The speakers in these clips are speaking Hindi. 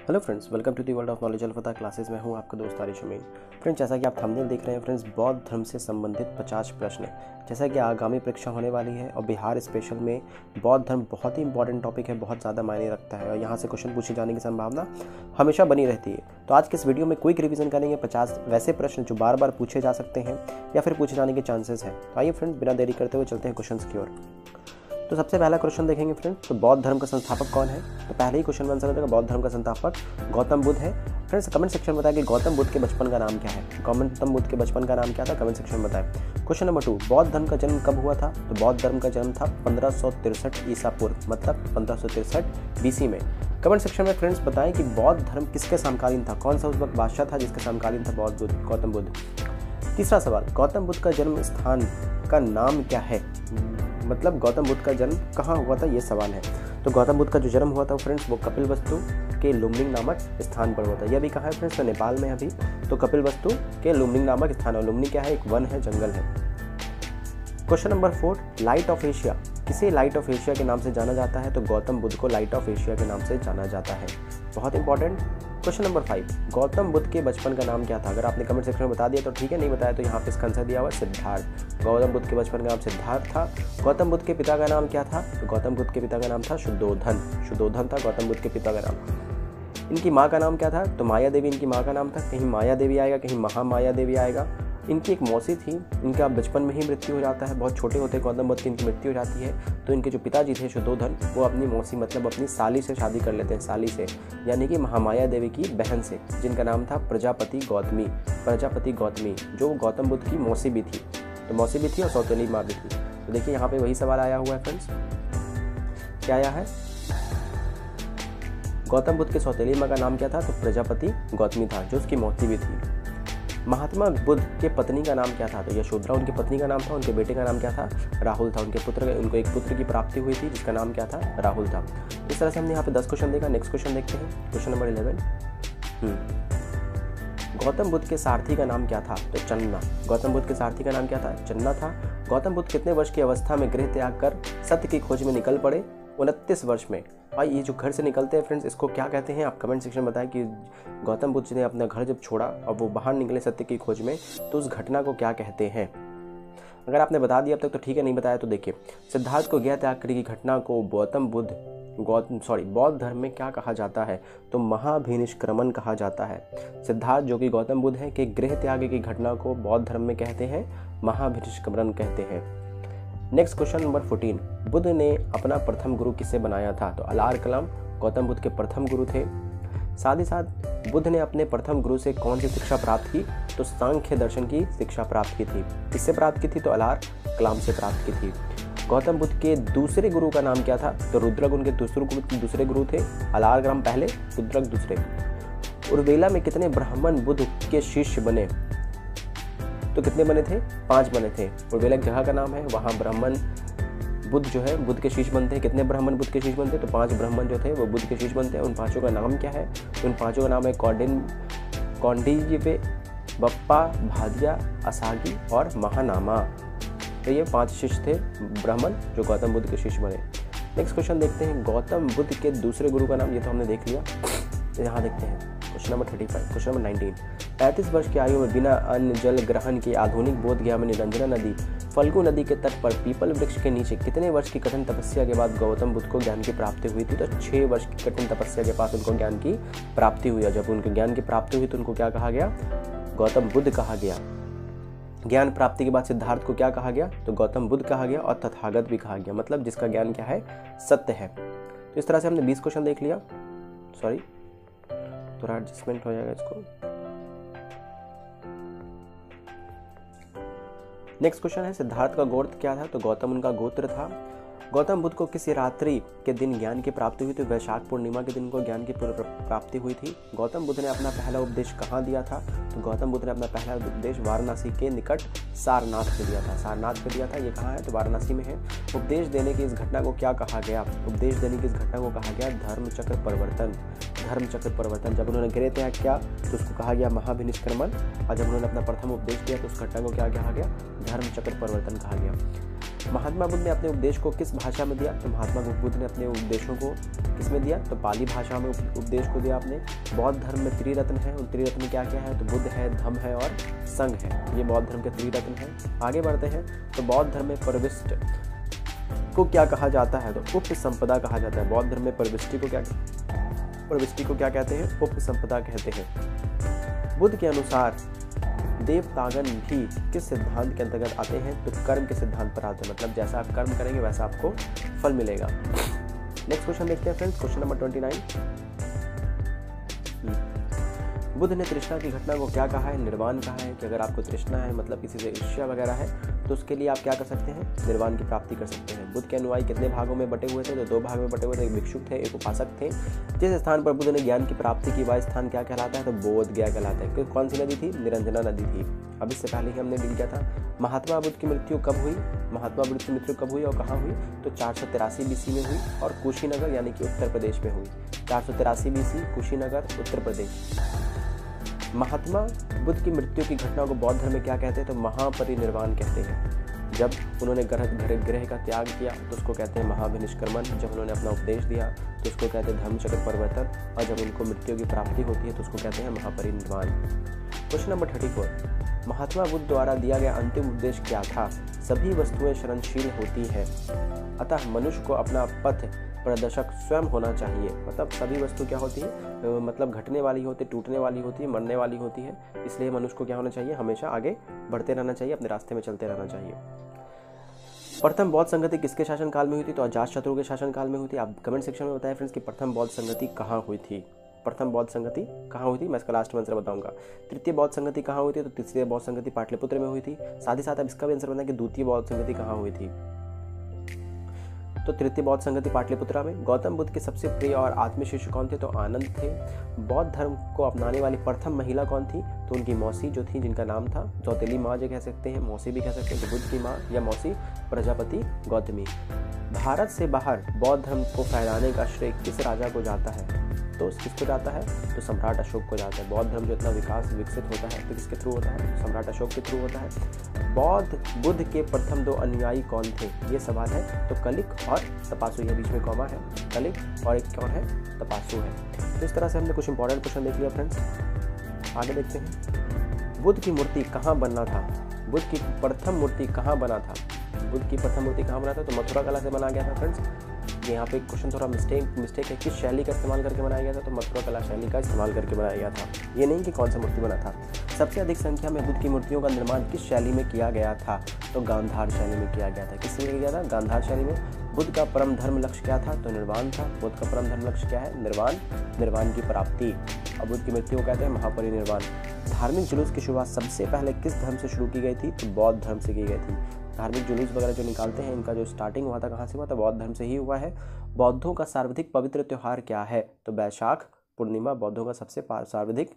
Hello friends, welcome to the world of Knowledge Alpha Classes में हूं आपका दोस्त आरिश अमीन। फ्रेंड्स, जैसा कि आप थंबनेल देख रहे हैं फ्रेंड्स, बौद्ध धर्म से संबंधित 50 प्रश्न। जैसा कि आगामी परीक्षा होने वाली है और बिहार स्पेशल में बौद्ध धर्म बहुत ही इंपॉर्टेंट टॉपिक है, बहुत ज़्यादा मायने रखता है और यहाँ से क्वेश्चन पूछे जाने की संभावना हमेशा बनी रहती है। तो आज के इस वीडियो में क्विक रिवीजन करेंगे 50 वैसे प्रश्न जो बार बार पूछे जा सकते हैं या फिर पूछे जाने के चांसेस हैं। तो आइए फ्रेंड्स, बिना देरी करते हुए चलते हैं क्वेश्चन की ओर। तो सबसे पहला क्वेश्चन देखेंगे फ्रेंड्स, तो बौद्ध धर्म का संस्थापक कौन है। तो पहले ही क्वेश्चन में आंसर हो जाएगा, बौद्ध धर्म का संस्थापक गौतम बुद्ध है। फ्रेंड्स, कमेंट सेक्शन में बताएं कि गौतम बुद्ध के बचपन का नाम क्या है। गौतम बुद्ध के बचपन का नाम क्या था, कमेंट सेक्शन में बताएं। क्वेश्चन नंबर 2, बौद्ध धर्म का जन्म कब हुआ था। तो बौद्ध धर्म का जन्म था 1563 ईसा पूर्व, मतलब 1563 BC में। कमेंट सेक्शन में फ्रेंड्स बताएं कि बौद्ध धर्म किसके समकालीन था, कौन सा उस वक्त बादशाह था जिसके समकालीन था गौतम बुद्ध। तीसरा सवाल, गौतम बुद्ध का जन्म स्थान का नाम क्या है, मतलब गौतम बुद्ध का जन्म कहाँ हुआ था, ये सवाल है। तो गौतम बुद्ध का जो जन्म हुआ था फ्रेंड्स, वो कपिलवस्तु के लुम्बिनी नामक स्थान पर हुआ था। यह भी कहाँ है फ्रेंड्स, तो नेपाल में अभी। तो कपिलवस्तु के लुम्बिनी नामक स्थान, और लुम्बिनी क्या है, एक वन है, जंगल है। Question number 4, light of Asia किसे लाइट ऑफ एशिया के नाम से जाना जाता है। तो गौतम बुद्ध को लाइट ऑफ एशिया के नाम से जाना जाता है, बहुत important. Question number 5, Gautam Buddha के बचपन का नाम क्या था। अगर आपने कमेंट सेक्शन में बता दिया तो ठीक है, नहीं बताया तो यहाँ पे इसका आंसर दिया हुआ सिद्धार्थ। गौतम बुद्ध के बचपन का नाम सिद्धार्थ था। गौतम बुद्ध के पिता का नाम क्या था। तो गौतम बुद्ध के पिता का नाम था शुद्धोधन था गौतम बुद्ध के पिता का नाम। इनकी माँ का नाम क्या था। तो माया देवी इनकी माँ का नाम था। कहीं माया देवी आएगा, कहीं महामाया देवी आएगा। इनकी एक मौसी थी, इनका बचपन में ही मृत्यु हो जाता है, बहुत छोटे होते गौतम बुद्ध की इनकी मृत्यु हो जाती है। तो इनके जो पिताजी थे शुद्धोधन, वो अपनी मौसी मतलब अपनी साली से शादी कर लेते हैं, साली से, यानी कि महामाया देवी की बहन से, जिनका नाम था प्रजापति गौतमी, जो गौतम बुद्ध की मौसी भी थी। तो मौसी भी थी और सौतेली माँ भी थी। तो देखिए यहाँ पे वही सवाल आया हुआ है फ्रेंड्स, क्या आया है, गौतम बुद्ध के सौतेली माँ का नाम क्या था। तो प्रजापति गौतमी था, जो उसकी मौसी भी थी। महात्मा बुद्ध के पत्नी का नाम क्या था। तो यशोधरा उनकी पत्नी का नाम था। उनके बेटे का नाम क्या था, राहुल था। उनको एक पुत्र की प्राप्ति हुई थी जिसका नाम क्या था, राहुल था। इस तरह से हमने यहाँ पे 10 क्वेश्चन देखा। नेक्स्ट क्वेश्चन देखते हैं, क्वेश्चन नंबर 11। गौतम बुद्ध के सारथी का नाम क्या था। तो चन्ना। गौतम बुद्ध के सारथी का नाम क्या था, चन्ना था। गौतम बुद्ध कितने वर्ष की अवस्था में गृह त्याग कर सत्य की खोज में निकल पड़े। 29 वर्ष में। भाई ये जो घर से निकलते हैं फ्रेंड्स, इसको क्या कहते हैं, आप कमेंट सेक्शन में बताएं कि गौतम बुद्ध ने अपना घर जब छोड़ा और वो बाहर निकले सत्य की खोज में, तो उस घटना को क्या कहते हैं। अगर आपने बता दिया अब तक तो ठीक है, नहीं बताया तो देखिए, सिद्धार्थ को गृह त्याग करने की घटना को बौद्ध धर्म में क्या कहा जाता है। तो महाभिनिष्क्रमण कहा जाता है। सिद्धार्थ जो कि गौतम बुद्ध है के गृह त्याग की घटना को बौद्ध धर्म में कहते हैं महाभिनिष्क्रमण कहते हैं। नेक्स्ट क्वेश्चन नंबर 14, बुद्ध ने अपना प्रथम गुरु किसे बनाया था। तो अलार कलाम गौतम बुद्ध के प्रथम गुरु थे। साथ ही साथ बुद्ध ने अपने प्रथम गुरु से कौन सी शिक्षा प्राप्त की। तो सांख्य दर्शन की शिक्षा प्राप्त की थी। किससे प्राप्त की थी। तो अलार कलाम से प्राप्त की थी। गौतम बुद्ध के दूसरे गुरु का नाम क्या था। तो रुद्रक उनके दूसरे गुरु थे। अलार कलाम पहले, रुद्रक दूसरे। उर्वेला में कितने ब्राह्मण बुद्ध के शिष्य बने। तो कितने बने थे, 5 बने थे। उर्वेला एक जगह का नाम है, वहाँ ब्राह्मण बुद्ध जो है बुद्ध के शिष्य बनते हैं। कितने ब्राह्मण बुद्ध के शिष्य बनते हैं। तो 5 ब्राह्मण जो थे वो बुद्ध के शिष्य बनते हैं। उन 5 का नाम क्या है। उन 5 का नाम है कौंडिन्य, बप्पा, भादिया, असागी और महानामा। तो ये 5 शिष्य थे ब्राह्मण जो गौतम बुद्ध के शिष्य बने। नेक्स्ट क्वेश्चन देखते हैं, गौतम बुद्ध के दूसरे गुरु का नाम, ये तो हमने देख लिया। यहाँ देखते हैं क्वेश्चन नंबर 35। क्वेश्चन नंबर 19, 35 वर्ष की आयु में बिना अन्न जल ग्रहण के आधुनिक बोध गया में निरंजना नदी फल्गु नदी के तट पर पीपल वृक्ष के नीचे कितने वर्ष की कठिन तपस्या के बाद गौतम बुद्ध को ज्ञान की प्राप्ति हुई थी। तो 6 वर्ष की कठिन तपस्या के पास उनको ज्ञान की प्राप्ति हुई। और जब उनको ज्ञान की प्राप्ति हुई तो उनको क्या कहा गया, गौतम बुद्ध कहा गया। ज्ञान प्राप्ति के बाद सिद्धार्थ को क्या कहा गया। तो गौतम बुद्ध कहा गया और तथागत भी कहा गया, मतलब जिसका ज्ञान क्या है, सत्य है। तो इस तरह से हमने 20 क्वेश्चन देख लिया। सॉरी, थोड़ा एडजस्टमेंट हो जाएगा इसको। नेक्स्ट क्वेश्चन है, सिद्धार्थ का गोत्र क्या था। तो गौतम उनका गोत्र था। गौतम बुद्ध को किस रात्रि के दिन ज्ञान की प्राप्ति हुई थी। वैशाख पूर्णिमा के दिन को ज्ञान की प्राप्ति हुई थी। गौतम बुद्ध ने अपना पहला उपदेश कहाँ दिया था। तो गौतम बुद्ध ने अपना पहला उपदेश वाराणसी के निकट सारनाथ में दिया था। सारनाथ में दिया था, ये कहाँ है, तो वाराणसी में है। उपदेश देने की इस घटना को क्या कहा गया। उपदेश देने की इस घटना को कहा गया धर्मचक्र परिवर्तन। जब उन्होंने गृह त्याग किया तो उसको कहा गया महाभिनिष्क्रमण, और जब उन्होंने अपना प्रथम उपदेश दिया तो उस घटना को क्या कहा गया, धर्मचक्र परिवर्तन कहा गया। महात्मा बुद्ध ने अपने उपदेश को किस भाषा में दिया? तो महात्मा बुद्ध ने अपने उपदेशों को किस में दिया? तो पाली भाषा में उपदेश को दिया आपने। बौद्ध धर्म में त्रिरत्न है, उन त्रिरत्न क्या क्या है? तो बुद्ध है, धम्म है और संघ है। ये बौद्ध धर्म के त्रिरत्न है। आगे बढ़ते हैं। तो बौद्ध धर्म में परिविष्ट को क्या कहा जाता है? तो उपसंपदा कहा जाता है। बौद्ध धर्म में परिविष्टि को क्या कहते हैं? उपसंपदा कहते हैं। बुद्ध के अनुसार देवतागण भी किस सिद्धांत के अंतर्गत आते हैं? तो कर्म के सिद्धांत पर आते हैं। मतलब जैसा आप कर्म करेंगे वैसा आपको फल मिलेगा। नेक्स्ट क्वेश्चन देखते हैं फ्रेंड्स, क्वेश्चन नंबर 29। बुद्ध ने तृष्णा की घटना को क्या कहा है? निर्वाण कहा है। कि अगर आपको तृष्णा है, मतलब किसी से ईर्ष्या वगैरह है, तो उसके लिए आप क्या कर सकते हैं? निर्वाण की प्राप्ति कर सकते हैं। बुद्ध के अनुयायी कितने भागों में बटे हुए थे? तो 2 भाग में बटे हुए थे। एक भिक्षुक थे, एक उपासक थे। जिस स्थान पर बुद्ध ने ज्ञान की प्राप्ति की वह स्थान क्या कहलाता है? तो बोध गया कहलाता है। कौन सी नदी थी? निरंजना नदी थी। अब इससे पहले ही हमने डील किया था। महात्मा बुद्ध की मृत्यु कब हुई? महात्मा बुद्ध की मृत्यु कब हुई और कहाँ हुई? तो 483 BC में हुई और कुशीनगर यानी कि उत्तर प्रदेश में हुई। 483 BC, कुशीनगर, उत्तर प्रदेश। महात्मा बुद्ध की मृत्यु की घटना को बौद्ध धर्म में क्या कहते हैं? तो महापरिनिर्वाण कहते हैं। जब उन्होंने गृह का त्याग किया तो उसको कहते हैं महाभिनिष्क्रमण। जब उन्होंने अपना उपदेश दिया तो उसको कहते हैं धर्मचक्र परिवर्तन। और जब उनको मृत्यु की प्राप्ति होती है तो उसको कहते हैं महापरिनिर्वाण। Question number 34। महात्मा बुद्ध द्वारा दिया गया अंतिम उपदेश क्या था? सभी वस्तुएं क्षरणशील होती हैं, अतः मनुष्य को अपना पथ प्रदर्शक स्वयं होना चाहिए। मतलब सभी वस्तु क्या होती है? मतलब घटने वाली होती है, टूटने वाली होती है, मरने वाली होती है। इसलिए मनुष्य को क्या होना चाहिए? हमेशा आगे बढ़ते रहना चाहिए, अपने रास्ते में चलते रहना चाहिए। प्रथम बौद्ध संगति किसके शासनकाल में हुई थी? तो अजातशत्रु के शासनकाल में हुई थी। आप कमेंट सेक्शन में बताएं फ्रेंड्स कि प्रथम बौद्ध संगति कहाँ हुई थी? प्रथम बौद्ध संगति कहाँ हुई थी? मैं इसका लास्ट में आंसर बताऊंगा। तृतीय बौद्ध संगति कहाँ हुई थी? तो तृतीय बौद्ध संगति पाटलिपुत्र में हुई थी। साथ ही साथ अब इसका भी आंसर बताएं कि द्वितीय बौद्ध संगति कहाँ हुई थी? तो तृतीय बौद्ध संगति पाटलिपुत्रा में। गौतम बुद्ध के सबसे प्रिय और आत्मीय शिष्य कौन थे? तो आनंद थे। बौद्ध धर्म को अपनाने वाली प्रथम महिला कौन थी? तो उनकी मौसी जो थी, जिनका नाम था सौतेली माँ जो कह सकते हैं, मौसी भी कह सकते हैं। तो बुद्ध की माँ या मौसी प्रजापति गौतमी। भारत से बाहर बौद्ध धर्म को फैलाने का श्रेय किस राजा को जाता है? तो किसको जाता है? तो सम्राट अशोक को जाता है। बौद्ध धर्म जो इतना विकसित होता है तो किसके थ्रू होता है? तो सम्राट अशोक के थ्रू होता है। बुद्ध के प्रथम 2 अनुयायी कौन थे? ये सवाल है। तो कलिक और तपासु, ये बीच में कॉमा है। कलिक और एक कौन है? तपासु है। तो इस तरह से हमने कुछ इंपॉर्टेंट क्वेश्चन देख लिया फ्रेंड्स। आगे देखते हैं। बुद्ध की मूर्ति कहाँ बनना था? बुद्ध की प्रथम मूर्ति कहाँ बना था? बुद्ध की प्रथम मूर्ति कहाँ बना था? तो मथुरा कला से बना गया था फ्रेंड्स। यहाँ पे क्वेश्चन थोड़ा मिस्टेक है। किस शैली का इस्तेमाल करके बनाया गया था? तो मथुरा कला शैली का इस्तेमाल करके बनाया गया था, ये नहीं कि कौन सा मूर्ति बना था। सबसे अधिक संख्या में बुद्ध की मूर्तियों का निर्माण किस शैली में किया गया था? तो गांधार शैली में किया गया था। किस में किया गया था? गांधार शैली में। बुद्ध का परम धर्म लक्ष्य क्या था? तो निर्वाण था। बुद्ध का परम धर्म लक्ष्य क्या है? निर्वाण की प्राप्ति। अब बुद्ध की मृत्यु को कहते हैं महापरिनिर्वाण। धार्मिक जुलूस की शुरुआत सबसे पहले किस धर्म से शुरू की गई थी? तो बौद्ध धर्म से की गई थी। धार्मिक जुलूस वगैरह जो निकालते हैं, इनका जो स्टार्टिंग हुआ था कहाँ से हुआ था? बौद्ध धर्म से ही हुआ है। बौद्धों का सर्वाधिक पवित्र त्यौहार क्या है? तो वैशाख पूर्णिमा बौद्धों का सबसे सर्वाधिक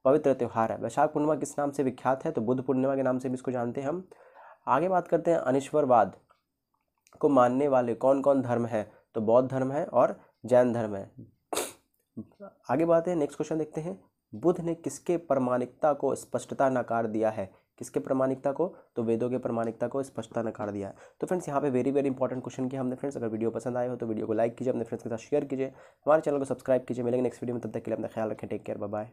पवित्र त्यौहार है। वैशाख पूर्णिमा किस नाम से विख्यात है? तो बुद्ध पूर्णिमा के नाम से भी इसको जानते हैं हम। आगे बात करते हैं, अनीश्वरवाद को मानने वाले कौन कौन धर्म है? तो बौद्ध धर्म है और जैन धर्म है। आगे बढ़ते हैं, नेक्स्ट क्वेश्चन देखते हैं। बुद्ध ने किसके प्रामाणिकता को स्पष्टता नकार दिया है? किसके प्रामाणिकता को? तो वेदों के प्रामाणिकता को स्पष्टता नकार दिया है। तो फ्रेंड्स यहाँ पे वेरी इंपॉर्टेंट क्वेश्चन किया हमने फ्रेंड्स। अगर वीडियो पसंद आए हो तो वीडियो को लाइक कीजिए, अपने फ्रेंड्स के साथ शेयर कीजिए, हमारे चैनल को सब्सक्राइब कीजिए। मिलेंगे नेक्स्ट वीडियो में, तब तक के लिए अपना ख्याल रखें। Take care, bye bye.